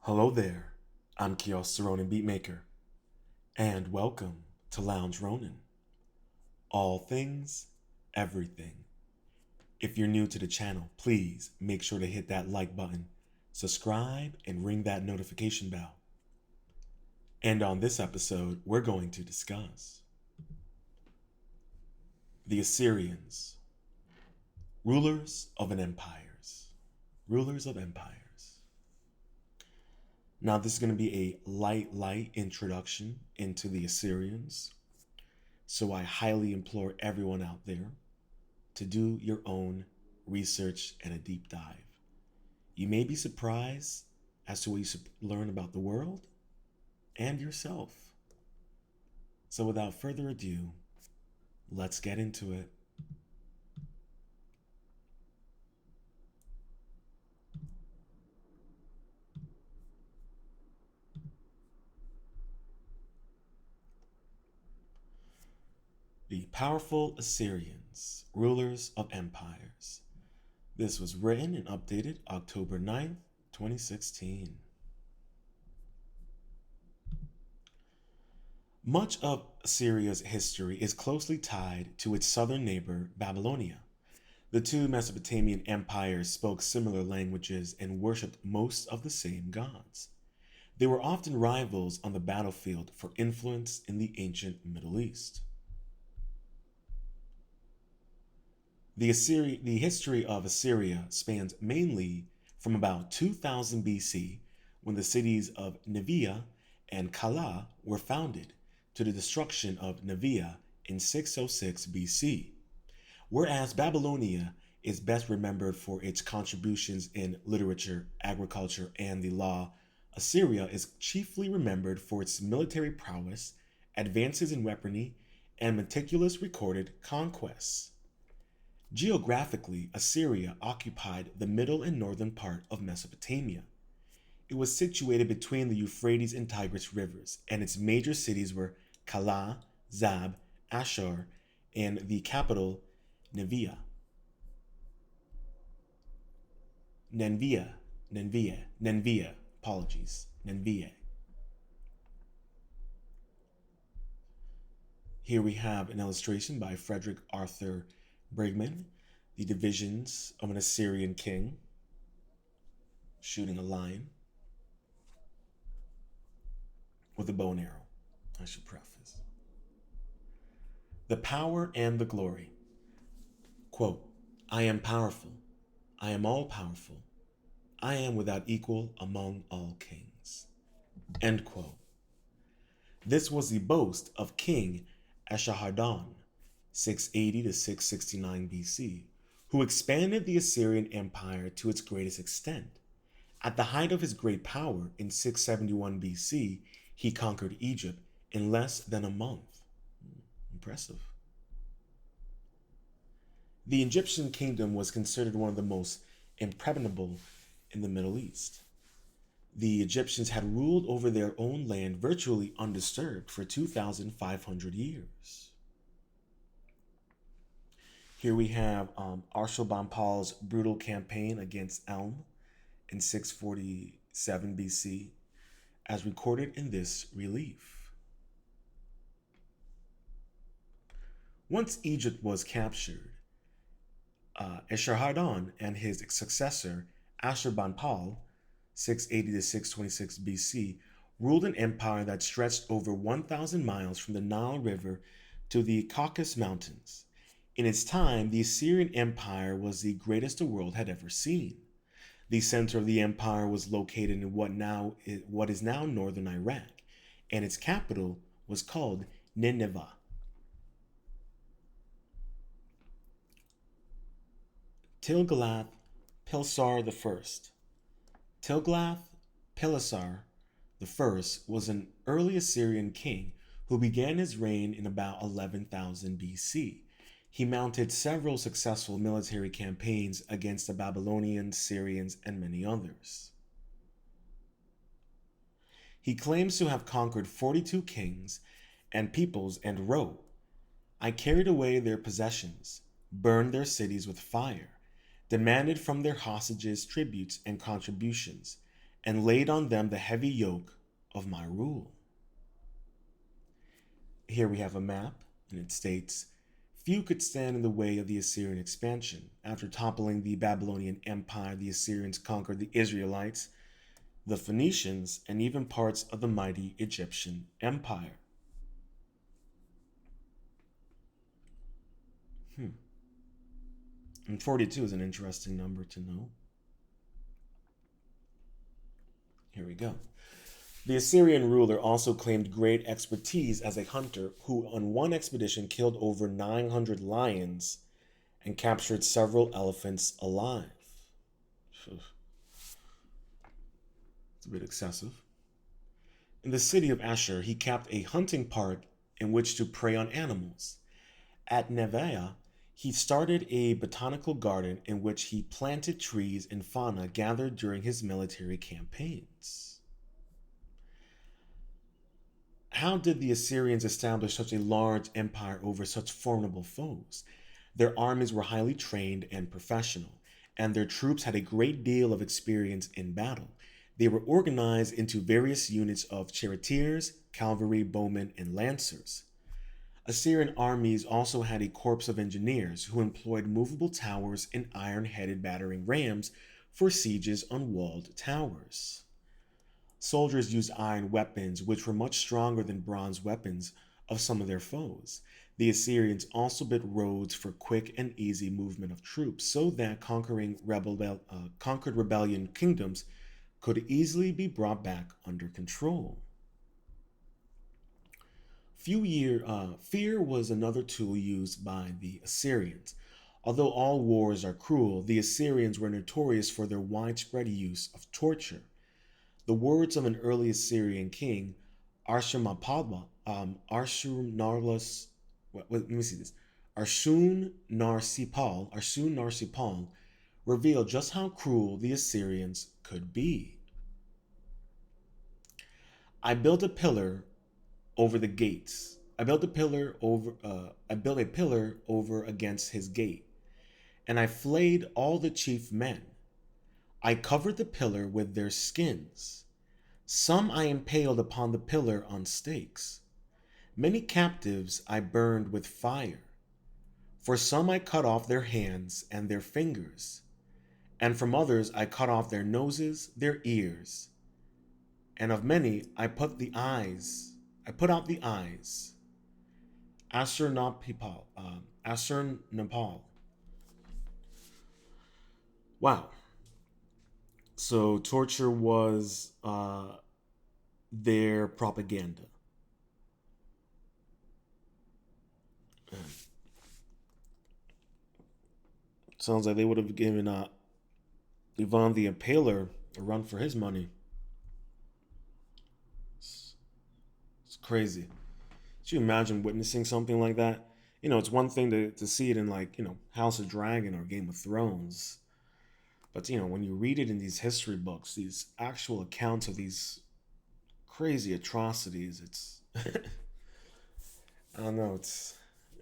Hello there, I'm Kios the Ronin Beatmaker, and welcome to Lounge Ronin. All things, everything. If you're new to the channel, please make sure to hit that like button, subscribe, and ring that notification bell. And on this episode, we're going to discuss the Assyrians, rulers of an empires. Rulers of empires. Now, this is going to be a light introduction into the Assyrians. So I highly implore everyone out there to do your own research and a deep dive. You may be surprised as to what you learn about the world and yourself. So without further ado, let's get into it. The powerful Assyrians, rulers of empires. This was written and updated October 9th, 2016. Much of Assyria's history is closely tied to its southern neighbor, Babylonia. The two Mesopotamian empires spoke similar languages and worshipped most of the same gods. They were often rivals on the battlefield for influence in the ancient Middle East. The history of Assyria spans mainly from about 2000 BC, when the cities of Nevia and Calah were founded, to the destruction of Nevia in 606 BC. Whereas Babylonia is best remembered for its contributions in literature, agriculture, and the law, Assyria is chiefly remembered for its military prowess, advances in weaponry, and meticulous recorded conquests. Geographically, Assyria occupied the middle and northern part of Mesopotamia. It was situated between the Euphrates and Tigris rivers, and its major cities were Calah, Zab, Ashur, and the capital, Nevia. Nenvia, apologies, Nenvia. Here we have an illustration by Frederick Arthur Brigman, the divisions of an Assyrian king shooting a lion with a bow and arrow, I should preface. The power and the glory. Quote, I am powerful. I am all powerful. I am without equal among all kings. End quote. This was the boast of King Esarhaddon, 680 to 669 BC, who expanded the Assyrian Empire to its greatest extent. At the height of his great power in 671 BC, he conquered Egypt in less than a month. Impressive. The Egyptian kingdom was considered one of the most impregnable in the Middle East. The Egyptians had ruled over their own land virtually undisturbed for 2,500 years. Here we have Ashurbanipal's brutal campaign against Elm in 647 BC, as recorded in this relief. Once Egypt was captured, Esarhaddon and his successor, Ashurbanipal, 680 to 626 BC, ruled an empire that stretched over 1,000 miles from the Nile River to the Caucasus Mountains. In its time, the Assyrian Empire was the greatest the world had ever seen. The center of the empire was located in what is now northern Iraq, and its capital was called Nineveh. Tiglath-Pileser I. Tiglath-Pileser I was an early Assyrian king who began his reign in about 11,000 BC. He mounted several successful military campaigns against the Babylonians, Syrians, and many others. He claims to have conquered 42 kings and peoples and wrote, I carried away their possessions, burned their cities with fire, demanded from their hostages tributes and contributions, and laid on them the heavy yoke of my rule. Here we have a map, and it states, few could stand in the way of the Assyrian expansion. After toppling the Babylonian Empire, the Assyrians conquered the Israelites, the Phoenicians, and even parts of the mighty Egyptian Empire. And 42 is an interesting number to know. Here we go. The Assyrian ruler also claimed great expertise as a hunter, who on one expedition killed over 900 lions and captured several elephants alive. It's a bit excessive. In the city of Ashur, he kept a hunting park in which to prey on animals. At Nevaeh, he started a botanical garden in which he planted trees and fauna gathered during his military campaigns. How did the Assyrians establish such a large empire over such formidable foes? Their armies were highly trained and professional, and their troops had a great deal of experience in battle. They were organized into various units of charioteers, cavalry, bowmen, and lancers. Assyrian armies also had a corps of engineers who employed movable towers and iron-headed battering rams for sieges on walled towers. Soldiers used iron weapons, which were much stronger than bronze weapons of some of their foes. The Assyrians also built roads for quick and easy movement of troops, so that conquered rebellion kingdoms could easily be brought back under control. Fear was another tool used by the Assyrians. Although all wars are cruel, the Assyrians were notorious for their widespread use of torture. The words of an early Assyrian king, Ashurnapal, Arshun-narsipal, reveal just how cruel the Assyrians could be. I built a pillar over the gates. I built a pillar over against his gate, and I flayed all the chief men. I covered the pillar with their skins. Some I impaled upon the pillar on stakes. Many captives I burned with fire. For some I cut off their hands and their fingers, and from others I cut off their noses, their ears, and of many I put out the eyes. Ashurnapal. Wow. So torture was their propaganda. Sounds like they would have given Ivan the Impaler a run for his money. It's crazy. Could you imagine witnessing something like that? It's one thing to see it in, like, House of Dragon or Game of Thrones. But, when you read it in these history books, these actual accounts of these crazy atrocities, it's, I don't know,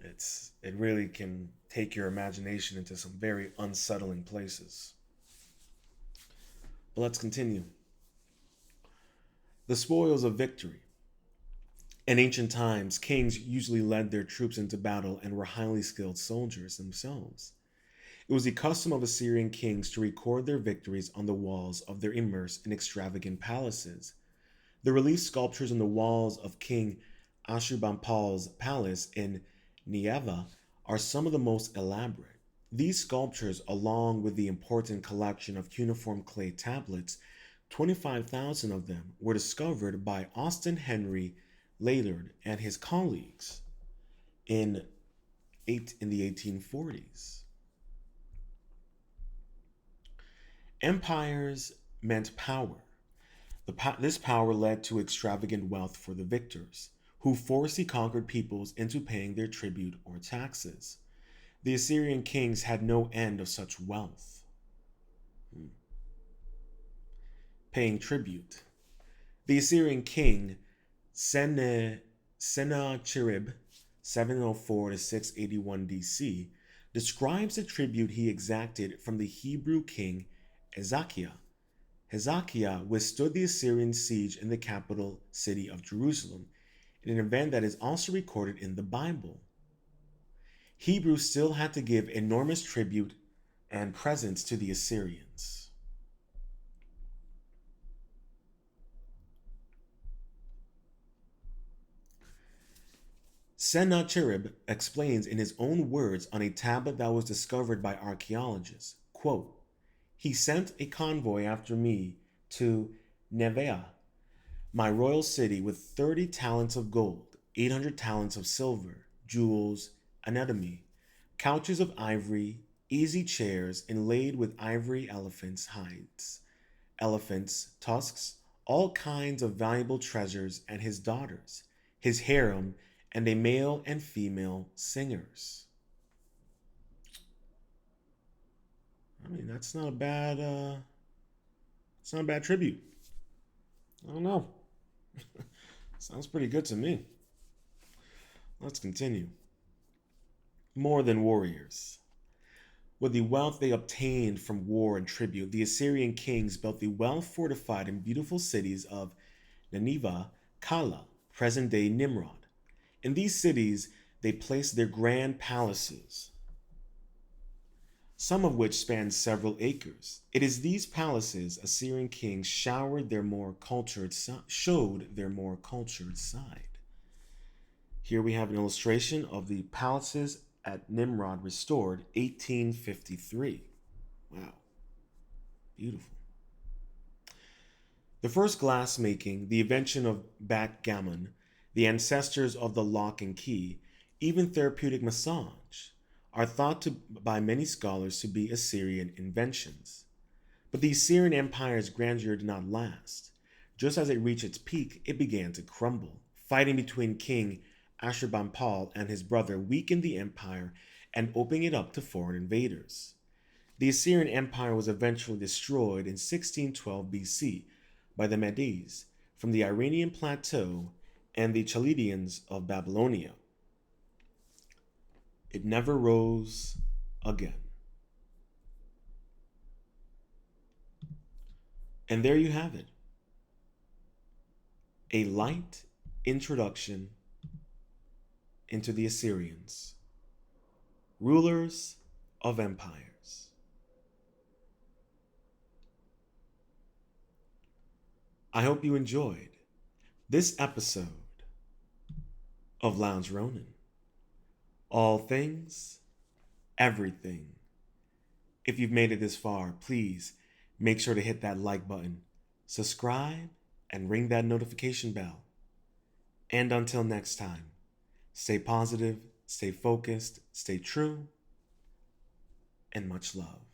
it really can take your imagination into some very unsettling places. But let's continue. The spoils of victory. In ancient times, kings usually led their troops into battle and were highly skilled soldiers themselves. It was the custom of Assyrian kings to record their victories on the walls of their immense and extravagant palaces. The relief sculptures on the walls of King Ashurbanipal's palace in Nineveh are some of the most elaborate. These sculptures, along with the important collection of cuneiform clay tablets, 25,000 of them, were discovered by Austin Henry Layard and his colleagues in the 1840s. Empires meant power. This power led to extravagant wealth for the victors, who forced the conquered peoples into paying their tribute or taxes. The Assyrian kings had no end of such wealth. Paying tribute. The Assyrian king Sennacherib, 704 to 681 DC, describes the tribute he exacted from the Hebrew king Hezekiah. Hezekiah withstood the Assyrian siege in the capital city of Jerusalem, in an event that is also recorded in the Bible. Hebrews still had to give enormous tribute and presents to the Assyrians. Sennacherib explains in his own words on a tablet that was discovered by archaeologists, quote, "He sent a convoy after me to Nevaeh, my royal city, with 30 talents of gold, 800 talents of silver, jewels, anatomy, couches of ivory, easy chairs inlaid with ivory elephants' hides, elephants' tusks, all kinds of valuable treasures, and his daughters, his harem, and a male and female singers." I mean, it's not a bad tribute. I don't know. Sounds pretty good to me. Let's continue. More than warriors. With the wealth they obtained from war and tribute, the Assyrian kings built the well-fortified and beautiful cities of Nineveh, Kala, present-day Nimrod. In these cities, they placed their grand palaces, some of which span several acres. It is these palaces Assyrian kings showed their more cultured side. Here we have an illustration of the palaces at Nimrod restored 1853. Wow, beautiful. The first glass making, the invention of backgammon, the ancestors of the lock and key, even therapeutic massage, are thought by many scholars to be Assyrian inventions. But the Assyrian Empire's grandeur did not last. Just as it reached its peak, it began to crumble. Fighting between King Ashurbanipal and his brother weakened the empire and opened it up to foreign invaders. The Assyrian Empire was eventually destroyed in 1612 BC by the Medes from the Iranian plateau and the Chaldeans of Babylonia. It never rose again. And there you have it. A light introduction into the Assyrians, rulers of empires. I hope you enjoyed this episode of Lounge Ronin. All things, everything. If you've made it this far, please make sure to hit that like button, subscribe, and ring that notification bell. And until next time, stay positive, stay focused, stay true, and much love.